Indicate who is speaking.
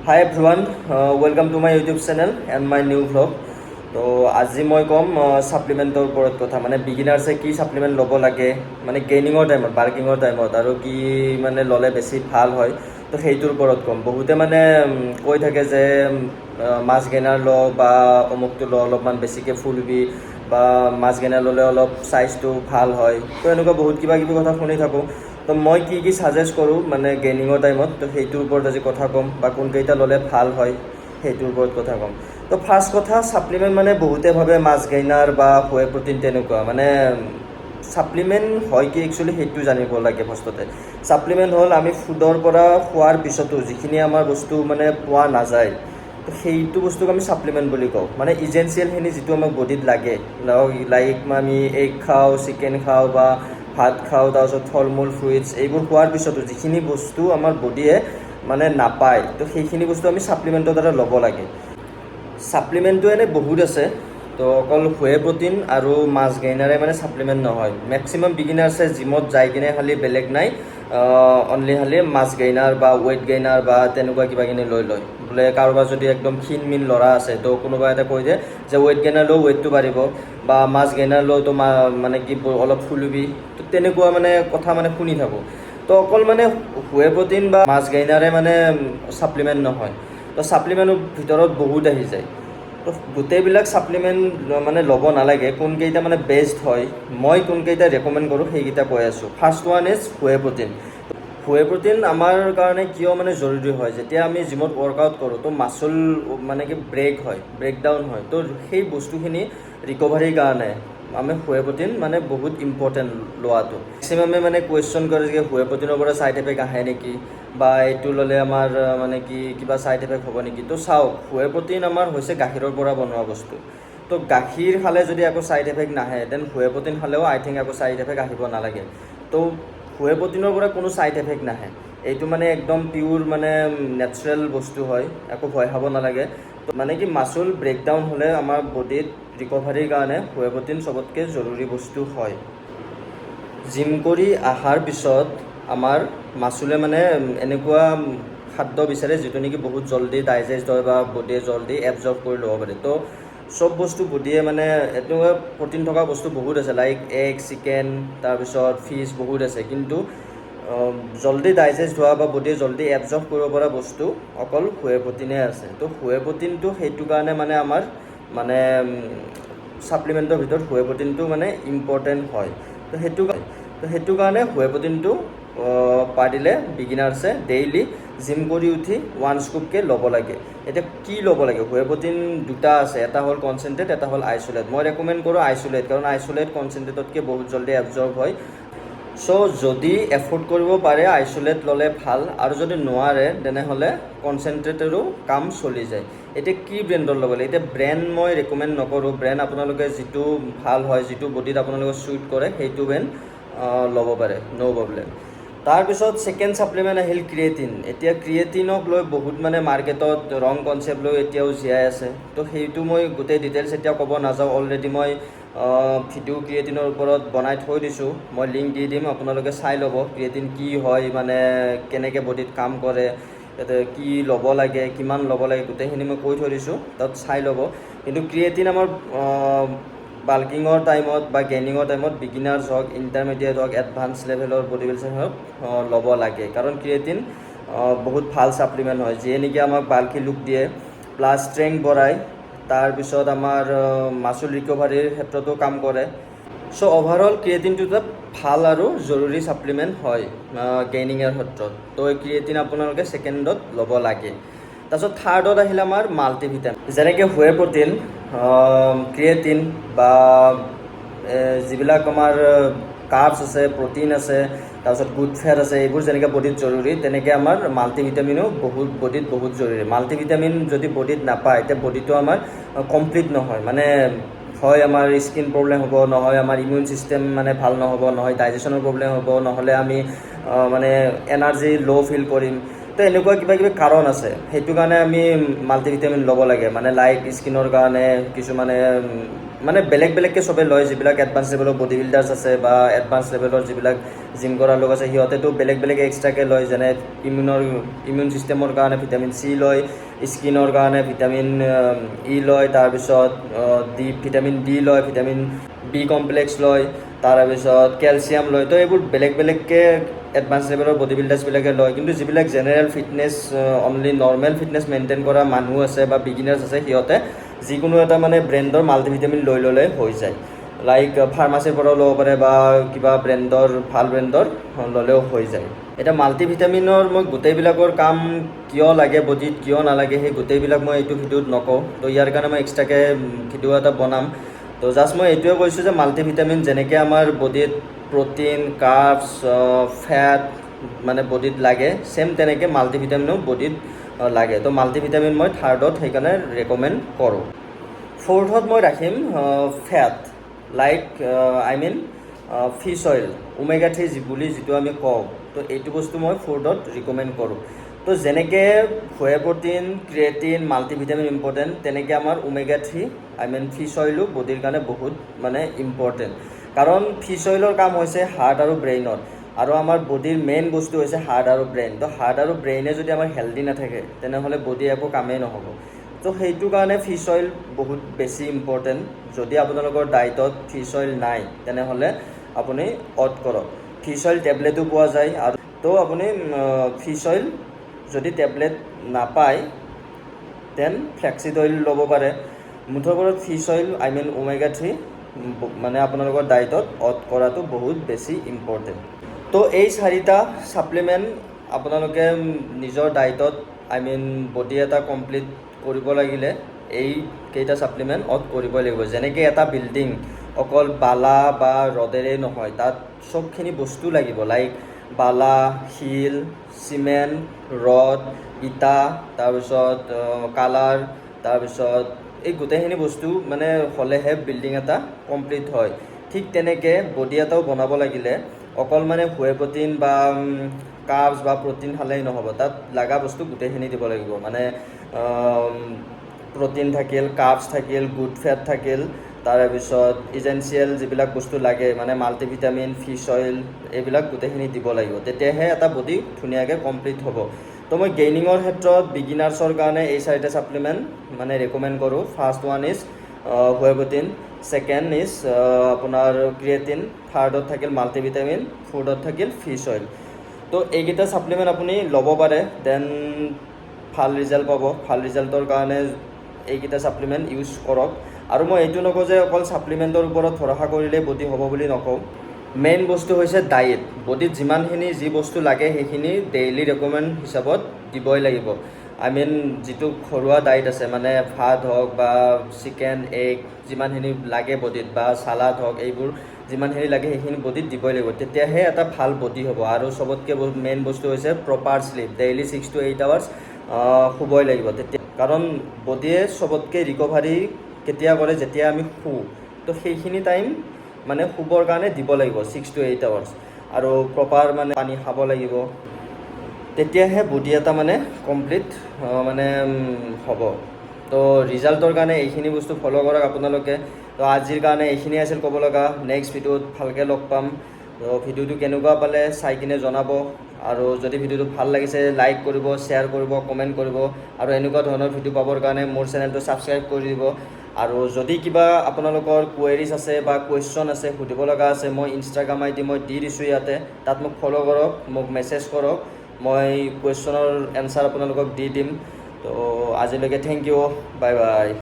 Speaker 1: Hi everyone, welcome to my YouTube channel and my new vlog. তো আজি মই ক'ম সাপ্লিমেণ্টৰ ওপৰত কথা মানে বিগিনাৰ্ছে কি সাপ্লিমেণ্ট ল'ব লাগে মানে গেইনিঙৰ টাইমত বাৰ্কিঙৰ টাইমত আৰু কি মানে ল'লে বেছি ভাল হয় তো সেইটোৰ ওপৰত ক'ম। বহুতে মানে কৈ থাকে যে মাছ গেইনাৰ ল বা অমুকটো ল অলপমান বেছিকৈ ফুলবি বা মাছ গেইনাৰ ল'লে অলপ চাইজটো ভাল হয়, তো এনেকুৱা বহুত কিবা কিবি কথা শুনি থাকোঁ। তো মই কি ছাজেষ্ট কৰোঁ মানে গেইনিঙৰ টাইমত, তো সেইটোৰ ওপৰত আজি কথা ক'ম বা কোনকেইটা ল'লে ভাল হয় সেইটোৰ ওপৰত কথা ক'ম। তো ফাৰ্ষ্ট কথা, ছাপ্লিমেণ্ট মানে বহুতে ভাবে মাছ গেইনাৰ বা হুৱে প্ৰটিন তেনেকুৱা মানে ছাপ্লিমেণ্ট হয় কি একচুৱেলি সেইটো জানিব লাগে ফাৰ্ষ্টতে। ছাপ্লিমেণ্ট হ'ল আমি ফুডৰ পৰা খোৱাৰ পিছতো যিখিনি আমাৰ বস্তু মানে পোৱা নাযায়, তো সেইটো বস্তুক আমি ছাপ্লিমেণ্ট বুলি কওঁ। মানে ইজেঞ্চিয়েলখিনি যিটো আমাক বডিত লাগে, লাইক আমি এগ খাওঁ, চিকেন খাওঁ বা ভাত খাওঁ, তাৰপিছত ফল মূল ফ্ৰুইটছ এইবোৰ খোৱাৰ পিছতো যিখিনি বস্তু আমাৰ বডিয়ে মানে নাপায়, তো সেইখিনি বস্তু আমি ছাপ্লিমেণ্টৰ দ্বাৰা ল'ব লাগে। ছাপ্লিমেণ্টটো এনেই বহুত আছে, তো অকল হুৱে প্ৰটিন আৰু মাছ গেইনাৰে মানে ছাপ্লিমেণ্ট নহয়। মেক্সিমাম বিগিনাৰ্ছে জিমত যাই কিনে খালি বেলেগ নাই, অনলি খালি মাছ গেইনাৰ বা ৱেইট গেইনাৰ বা তেনেকুৱা কিবা কিনি লৈ লয়। বোলে কাৰোবাৰ যদি একদম ক্ষীণ মিন ল'ৰা আছে, তো কোনোবা এটা কৈ দিয়ে যে ৱেইট গেইনাৰ লওঁ ৱেইটটো বাঢ়িব বা মাছ গেইনাৰ লওঁ তো মানে কি অলপ ফুলিবি, তো তেনেকুৱা মানে কথা মানে শুনি থাকোঁ। তো অকল মানে হুৱে প্ৰটিন বা মাছ গেইনাৰে মানে ছাপ্লিমেণ্ট নহয়, তো ছাপ্লিমেণ্টৰ ভিতৰত বহুত আহি যায়। তো গোটেইবিলাক ছাপ্লিমেণ্ট মানে ল'ব নালাগে। কোনকেইটা মানে বেষ্ট হয়, মই কোনকেইটা ৰেকমেণ্ড কৰোঁ সেইকেইটা কৈ আছোঁ। First one is whey protein. Whey protein আমাৰ কাৰণে কিয় মানে জৰুৰী হয়, যেতিয়া আমি জিমত ৱৰ্কআউট কৰোঁ তো মাচল মানে কি ব্ৰেকডাউন হয়, তো সেই বস্তুখিনি ৰিকভাৰীৰ কাৰণে আমি হুৱে প্ৰটিন মানে বহুত ইম্পৰ্টেণ্ট লোৱাটো। মেক্সিমামে মানে কুৱেশ্যন কৰে যে হুৱে প্ৰটিনৰ পৰা ছাইড এফেক্ট আহে নেকি বা এইটো ল'লে আমাৰ মানে কি কিবা ছাইড এফেক্ট হ'ব নেকি। তো চাওক, হুৱে প্ৰটিন আমাৰ হৈছে গাখীৰৰ পৰা বনোৱা বস্তু। তো গাখীৰ খালে যদি একো ছাইড এফেক্ট নাহে, দেন হুৱে প্ৰটিন খালেও আই থিংক একো ছাইড এফেক্ট আহিব নালাগে। তো হুৱে প্ৰটিনৰ পৰা কোনো ছাইড এফেক্ট নাহে, এইটো মানে একদম পিয়'ৰ মানে নেচাৰেল বস্তু হয়, একো ভয় খাব নালাগে। তো মানে কি মাচল ব্ৰেকডাউন হ'লে আমাৰ বডিত ৰিকভাৰীৰ কাৰণে হুৱে প্ৰটিন চবতকৈ জৰুৰী বস্তু হয়। জিম কৰি অহাৰ পিছত আমাৰ মাচুলে মানে এনেকুৱা খাদ্য বিচাৰে যিটো নেকি বহুত জল্দি ডাইজেষ্ট হয় বা বডিয়ে জল্দি এবজৰ্ব কৰি ল'ব পাৰে। তো চব বস্তু বডিয়ে মানে এনেকুৱা প্ৰটিন থকা বস্তু বহুত আছে, লাইক এগ, চিকেন, তাৰপিছত ফিছ বহুত আছে, কিন্তু জল্দি ডাইজেষ্ট হোৱা বা বডিয়ে জল্দি এবজৰ্ব কৰিব পৰা বস্তু অকল হুৱে প্ৰটিনে আছে। তো হুৱে প্ৰটিনটো সেইটো কাৰণে মানে আমাৰ মানে ছাপ্লিমেণ্টৰ ভিতৰত হুৱে প্ৰটিনটো মানে ইম্পৰ্টেণ্ট হয়। তো সেইটো কাৰণে হুৱে প্ৰটিনটো পাৰিলে বিগিনাৰ্ছে ডেইলি জিম কৰি উঠি 1 স্কুপকৈ ল'ব লাগে। এতিয়া কি ল'ব লাগে, হুৱে প্ৰটিন দুটা আছে, এটা হ'ল কনচেনট্ৰেট, এটা হ'ল আইচলেট। মই ৰেকমেণ্ড কৰোঁ আইচলেট, কাৰণ আইচলেট কনচেনট্ৰেটতকৈ বহুত জল্দি এবজৰ্ব হয়। চ' যদি এফৰ্ড কৰিব পাৰে আইচলেট ল'লে ভাল, আৰু যদি নোৱাৰে তেনেহ'লে কনচেনট্ৰেটৰো কাম চলি যায়। এতিয়া কি ব্ৰেণ্ডৰ ল'ব লাগে, এতিয়া ব্ৰেণ্ড মই ৰেকমেণ্ড নকৰোঁ। ব্ৰেণ্ড আপোনালোকে যিটো ভাল হয়, যিটো বডিত আপোনালোকে চুইট কৰে সেইটো ব্ৰেণ্ড ল'ব পাৰে, ন' প্ৰব্লেম। তাৰপিছত ছেকেণ্ড ছাপ্লিমেণ্ট আহিল ক্ৰিয়েটিন। এতিয়া ক্ৰিয়েটিনক লৈ বহুত মানে মাৰ্কেটত ৰং কনচেপ্ট লৈ এতিয়াও জীয়াই আছে। তো সেইটো মই গোটেই ডিটেইলছ এতিয়া ক'ব নাযাওঁ, অলৰেডি মই ভিডিঅ' ক্ৰিয়েটিনৰ ওপৰত বনাই থৈ দিছোঁ, মই লিংক দি দিম, আপোনালোকে চাই ল'ব ক্ৰিয়েটিন কি হয়, মানে কেনেকৈ বডিত কাম কৰে, কি ল'ব লাগে, কিমান ল'ব লাগে, গোটেইখিনি মই কৈ থৈ দিছোঁ, তাত চাই ল'ব। কিন্তু ক্ৰিয়েটিন আমাৰ বাল্কিঙৰ টাইমত বা গেইনিঙৰ টাইমত বিগিনাৰ্ছ হওক, ইণ্টাৰমিডিয়েট হওক, এডভান্স লেভেলৰ বডি বিল্ডাৰ্ছ হওক ল'ব লাগে, কাৰণ ক্ৰিয়েটিন বহুত ভাল ছাপ্লিমেণ্ট হয়, যিয়ে নেকি আমাক বাল্কি লুক দিয়ে, প্লাছ ষ্ট্ৰেংথ বঢ়ায়, তাৰপিছত আমাৰ মাচুল ৰিকভাৰীৰ ক্ষেত্ৰতো কাম কৰে। চ' অভাৰঅল ক্ৰিয়েটিনটো এটা ভাল আৰু জৰুৰী ছাপ্লিমেণ্ট হয় গেইনিঙৰ ক্ষেত্ৰত। তো এই ক্ৰিয়েটিন আপোনালোকে ছেকেণ্ডত ল'ব লাগে। তাৰপিছত থাৰ্ডত আহিলে আমাৰ মাল্টিভিটামিন, যেনেকৈ হুৱে প্ৰটিন, ক্ৰিয়েটিন বা যিবিলাক আমাৰ কাৰ্বছ আছে, প্ৰটিন আছে, তাৰপিছত গুড ফেট আছে, এইবোৰ যেনেকৈ বডিত জৰুৰী, তেনেকৈ আমাৰ মাল্টিভিটামিনো বডিত বহুত জৰুৰী। মাল্টিভিটামিন যদি বডিত নাপায়, তেতিয়া বডিটো আমাৰ কমপ্লিট নহয়, মানে হয় আমাৰ স্কিন প্ৰব্লেম হ'ব, নহয় আমাৰ ইমিউন ছিষ্টেম মানে ভাল নহ'ব, নহয় ডাইজেশ্যনৰ প্ৰব্লেম হ'ব, নহ'লে আমি মানে এনাৰ্জি ল' ফিল কৰিম। তো এনেকুৱা কিবা কিবি কাৰণ আছে, সেইটো কাৰণে আমি মাল্টিভিটামিন ল'ব লাগে। মানে লাইক স্কিনৰ কাৰণে কিছুমানে মানে বেলেগ বেলেগকৈ চবে লয়, যিবিলাক এডভান্স লেভেলৰ বডি বিল্ডাৰ্ছ আছে বা এডভান্স লেভেলৰ যিবিলাক জিম কৰা লোক আছে, সিহঁতেতো বেলেগ বেলেগ এক্সট্ৰাকৈ লয়। যেনে ইমিউন ছিষ্টেমৰ কাৰণে ভিটামিন চি লয়, স্কিনৰ কাৰণে ভিটামিন ই লয়, তাৰপিছত ভিটামিন ডি লয়, ভিটামিন বি কমপ্লেক্স লয়, তাৰপিছত কেলছিয়াম লয়। তো এইবোৰ বেলেগ বেলেগকৈ এডভান্স লেভেলৰ বডি বিল্ডাৰ্ছবিলাকে লয়। কিন্তু যিবিলাক general fitness, only normal fitness maintain কৰা মানুহ আছে বা বিগিনাৰ্ছ আছে, সিহঁতে যিকোনো এটা মানে ব্ৰেণ্ডৰ মাল্টিভিটামিন লৈ ল'লে হৈ যায়। লাইক ফাৰ্মাচীৰ পৰাও ল'ব পাৰে বা কিবা ব্ৰেণ্ডৰ ভাল ব্ৰেণ্ডৰ ল'লেও হৈ যায়। এতিয়া মাল্টিভিটামিনৰ মই গোটেইবিলাকৰ কাম কিয় লাগে বডিত, কিয় নালাগে, সেই গোটেইবিলাক মই এইটো ভিডিঅ'ত নকওঁ। তো ইয়াৰ কাৰণে মই এক্সট্ৰাকৈ ভিডিঅ' এটা বনাম। তো জাষ্ট মই এইটোৱে কৈছোঁ যে মাল্টিভিটামিন যেনেকৈ আমাৰ বডিত প্ৰ'টিন, কাৰ্বছ, ফেট মানে বডিত লাগে, চেম তেনেকৈ মাল্টিভিটামিনো বডিত লাগে। তো মাল্টিভিটামিন মই থাৰ্ডত সেইকাৰণে ৰেকমেণ্ড কৰোঁ। ফ'ৰ্থত মই ৰাখিম fat, like fish oil, omega 3 বুলি যিটো আমি কওঁ। তো এইটো বস্তু মই ফ'ৰ্থত ৰিকমেণ্ড কৰোঁ। তো যেনেকৈ হুৱে প্ৰ'টিন, ক্ৰিয়েটিন, মাল্টিভিটামিন ইম্পৰ্টেণ্ট, তেনেকৈ আমাৰ ওমেগা 3 ফিছ অইলো বডিৰ কাৰণে বহুত মানে ইম্পৰ্টেণ্ট। কাৰণ ফিছ অইলৰ কাম হৈছে হাৰ্ট আৰু ব্ৰেইনত, আৰু আমাৰ বডিৰ মেইন বস্তু হৈছে হাৰ্ট আৰু ব্ৰেইন। তো হাৰ্ট আৰু ব্ৰেইনে যদি আমাৰ হেল্ডি নাথাকে, তেনেহ'লে বডি একো কামেই নহ'ব। তো সেইটো কাৰণে ফিছ অইল বহুত বেছি ইম্পৰ্টেণ্ট। যদি আপোনালোকৰ ডায়েটত ফিছ অইল নাই, তেনেহ'লে আপুনি অড কৰক। ফিছ অইল টেবলেটো পোৱা যায়, আৰু তো আপুনি ফিছ অইল যদি টেবলেট নাপায়, দেন ফ্লেক্সিড অইল ল'ব পাৰে। মুঠৰ ওপৰত ফিছ অইল ওমেগা 3 মানে আপোনালোকৰ ডায়েটত অড কৰাটো বহুত বেছি ইম্পৰ্টেণ্ট। তো এই 4টা ছাপ্লিমেণ্ট আপোনালোকে নিজৰ ডায়েটত বডি এটা কমপ্লিট কৰিব লাগিলে এই কেইটা ছাপ্লিমেণ্ট অড কৰিবই লাগিব। যেনেকৈ এটা বিল্ডিং অকল বালা বা ৰডেৰেই নহয়, তাত চবখিনি বস্তু লাগিব। লাইক বালা, শিল, চিমেণ্ট, ৰড, ইটা, তাৰপিছত কালাৰ, তাৰপিছত এই গোটেইখিনি বস্তু মানে হ'লেহে বিল্ডিং এটা কমপ্লিট হয়। ঠিক তেনেকৈ বডি এটাও বনাব লাগিলে অকল মানে হুৱে প্ৰ'টিন বা কাৰ্বছ বা প্ৰ'টিন খালেই নহ'ব, তাত লগা বস্তু গোটেইখিনি দিব লাগিব। মানে প্ৰ'টিন থাকিল, কাৰ্বছ থাকিল, গুড ফেট থাকিল, তাৰপিছত ইজেঞ্চিয়েল যিবিলাক বস্তু লাগে মানে মাল্টিভিটামিন, ফিছ অইল, এইবিলাক গোটেইখিনি দিব লাগিব। তেতিয়াহে এটা বডি ধুনীয়াকৈ কমপ্লিট হ'ব। তো মই গেইনিঙৰ ক্ষেত্ৰত বিগিনাৰ্ছৰ কাৰণে এই 4টা ছাপ্লিমেণ্ট মানে ৰেকমেণ্ড কৰোঁ। First one is whey protein, second is আপোনাৰ ক্ৰিয়েটিন, থাৰ্ডত থাকিল মাল্টিভিটামিন, ফ'ৰ্থত থাকিল ফিছ অইল। তো এইকেইটা ছাপ্লিমেণ্ট আপুনি ল'ব পাৰে, দেন ভাল ৰিজাল্ট পাব। ভাল ৰিজাল্টৰ কাৰণে এইকেইটা ছাপ্লিমেণ্ট ইউজ কৰক। আৰু মই এইটো নকওঁ যে অকল ছাপ্লিমেণ্টৰ ওপৰত ভৰসা কৰিলেই বডি হ'ব বুলি নকওঁ। মেইন বস্তু হৈছে ডায়েট। বডিত যিমানখিনি যি বস্তু লাগে সেইখিনি ডেইলি ৰেকমেণ্ড হিচাপত দিবই লাগিব। যিটো ঘৰুৱা ডায়েট আছে, মানে ভাত হওক বা চিকেন, এগ, যিমানখিনি লাগে বডিত বা চালাড হওক, এইবোৰ যিমানখিনি লাগে সেইখিনি বডিত দিবই লাগিব। তেতিয়াহে এটা ভাল বডি হ'ব। আৰু চবতকৈ মেইন বস্তু হৈছে proper sleep. Daily 6 to 8 hours শুবই লাগিব। তেতিয়া কাৰণ বডিয়ে চবতকৈ ৰিকভাৰী কেতিয়া কৰে, যেতিয়া আমি শুওঁ। তো সেইখিনি টাইম মানে শুবৰ কাৰণে দিব লাগিব 6 to 8 hours। আৰু প্ৰপাৰ মানে পানী খাব লাগিব, তেতিয়াহে বডি এটা মানে কমপ্লিট মানে হ'ব। তো ৰিজাল্টৰ কাৰণে এইখিনি বস্তু ফ'ল' কৰক আপোনালোকে। তো আজিৰ কাৰণে এইখিনি আছিল ক'ব লগা। নেক্সট ভিডিঅ'ত ভালকৈ লগ পাম। তো ভিডিঅ'টো কেনেকুৱা পালে চাই কিনে জনাব। আৰু যদি ভিডিঅ'টো ভাল লাগিছে লাইক কৰিব, শ্বেয়াৰ কৰিব, কমেণ্ট কৰিব। আৰু এনেকুৱা ধৰণৰ ভিডিঅ' পাবৰ কাৰণে মোৰ চেনেলটো ছাবস্ক্ৰাইব কৰি দিব। আৰু যদি কিবা আপোনালোকৰ কুৱেৰিজ আছে বা কুৱেশ্যন আছে, সুধিব লগা আছে, মই ইনষ্টাগ্ৰাম ID মই দি দিছোঁ ইয়াতে, তাত মোক ফ'ল' কৰক, মোক মেছেজ কৰক। মই কুৱেশ্যনৰ এনচাৰ আপোনালোকক দি দিম। তো আজিলৈকে থেংক ইউ, বাই বাই।